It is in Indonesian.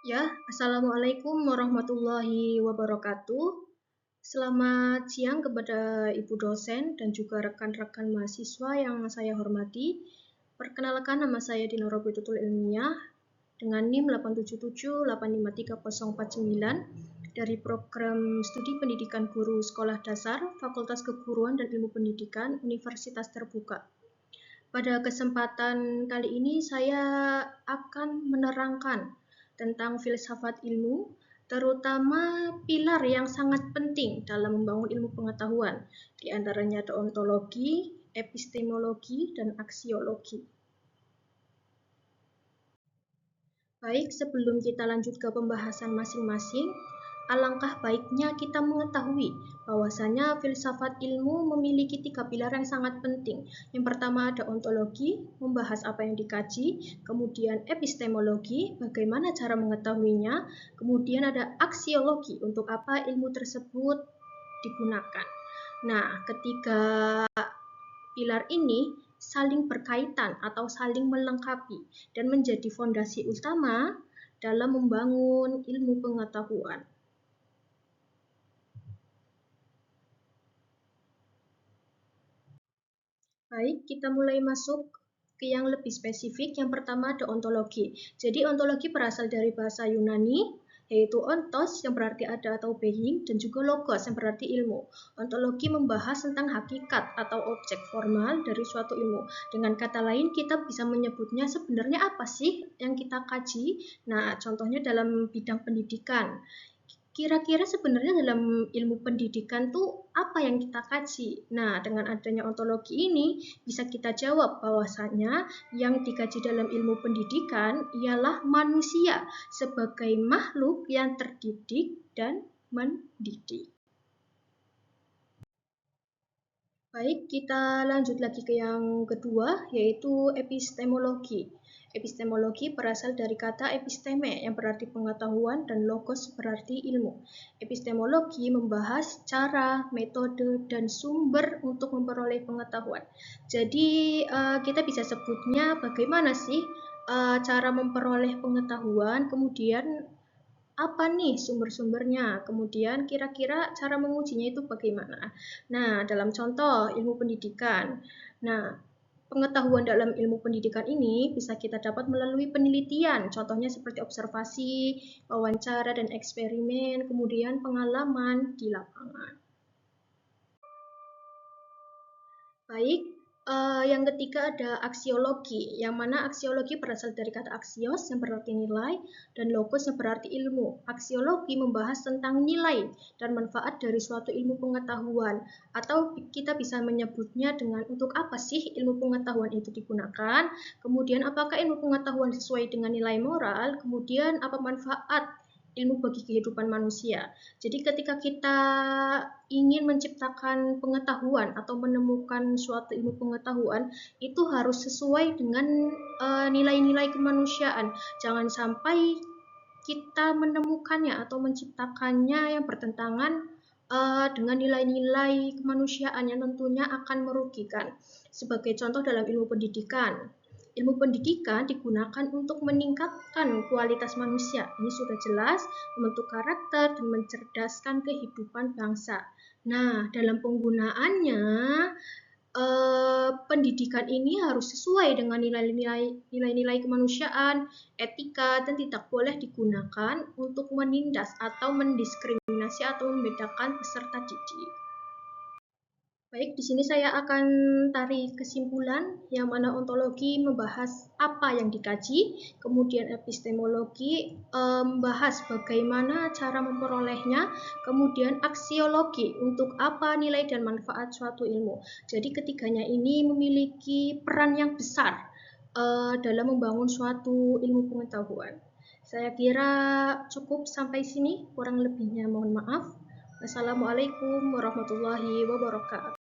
Ya, Assalamualaikum warahmatullahi wabarakatuh. Selamat siang kepada Ibu dosen dan juga rekan-rekan mahasiswa yang saya hormati. Perkenalkan, nama saya Dina Robitutul Ilmiah dengan NIM 877853049 dari program studi pendidikan guru sekolah dasar Fakultas Keguruan dan Ilmu Pendidikan Universitas Terbuka. Pada kesempatan kali ini saya akan menerangkan tentang filsafat ilmu, terutama pilar yang sangat penting dalam membangun ilmu pengetahuan, di antaranya ada ontologi, epistemologi, dan aksiologi. Baik, sebelum kita lanjut ke pembahasan masing-masing, alangkah baiknya kita mengetahui bahwasanya filsafat ilmu memiliki 3 pilar yang sangat penting. Yang pertama ada ontologi, membahas apa yang dikaji, kemudian epistemologi, bagaimana cara mengetahuinya, kemudian ada aksiologi, untuk apa ilmu tersebut digunakan. Nah, ketiga pilar ini saling berkaitan atau saling melengkapi dan menjadi fondasi utama dalam membangun ilmu pengetahuan. Baik, kita mulai masuk ke yang lebih spesifik. Yang pertama ada ontologi. Jadi ontologi berasal dari bahasa Yunani, yaitu ontos yang berarti ada atau being, dan juga logos yang berarti ilmu. Ontologi membahas tentang hakikat atau objek formal dari suatu ilmu. Dengan kata lain, kita bisa menyebutnya sebenarnya apa sih yang kita kaji. Nah, contohnya dalam bidang pendidikan. Kira-kira sebenarnya dalam ilmu pendidikan tuh apa yang kita kaji? Nah, dengan adanya ontologi ini bisa kita jawab bahwasanya yang dikaji dalam ilmu pendidikan ialah manusia sebagai makhluk yang terdidik dan mendidik. Baik, kita lanjut lagi ke yang kedua, yaitu epistemologi. Epistemologi berasal dari kata episteme yang berarti pengetahuan dan logos berarti ilmu. Epistemologi membahas cara, metode, dan sumber untuk memperoleh pengetahuan. Jadi kita bisa sebutnya bagaimana sih cara memperoleh pengetahuan, kemudian apa nih sumber-sumbernya, kemudian kira-kira cara mengujinya itu bagaimana. Nah, dalam contoh ilmu pendidikan. Nah, pengetahuan dalam ilmu pendidikan ini bisa kita dapat melalui penelitian, contohnya seperti observasi, wawancara, dan eksperimen, kemudian pengalaman di lapangan. Baik, yang ketiga ada aksiologi, yang mana aksiologi berasal dari kata aksios yang berarti nilai dan logos yang berarti ilmu. Aksiologi membahas tentang nilai dan manfaat dari suatu ilmu pengetahuan, atau kita bisa menyebutnya dengan untuk apa sih ilmu pengetahuan itu digunakan, kemudian apakah ilmu pengetahuan sesuai dengan nilai moral, kemudian apa manfaat ilmu bagi kehidupan manusia. Jadi ketika kita ingin menciptakan pengetahuan atau menemukan suatu ilmu pengetahuan, itu harus sesuai dengan nilai-nilai kemanusiaan. Jangan sampai kita menemukannya atau menciptakannya yang bertentangan dengan nilai-nilai kemanusiaan yang tentunya akan merugikan. Sebagai contoh dalam ilmu pendidikan, ilmu pendidikan digunakan untuk meningkatkan kualitas manusia. Ini sudah jelas, membentuk karakter dan mencerdaskan kehidupan bangsa. Nah, dalam penggunaannya, pendidikan ini harus sesuai dengan nilai-nilai kemanusiaan, etika, dan tidak boleh digunakan untuk menindas atau mendiskriminasi atau membedakan peserta didik. Baik, di sini saya akan tarik kesimpulan yang mana ontologi membahas apa yang dikaji, kemudian epistemologi membahas bagaimana cara memperolehnya, kemudian aksiologi untuk apa nilai dan manfaat suatu ilmu. Jadi ketiganya ini memiliki peran yang besar dalam membangun suatu ilmu pengetahuan. Saya kira cukup sampai sini, kurang lebihnya mohon maaf. Wassalamualaikum warahmatullahi wabarakatuh.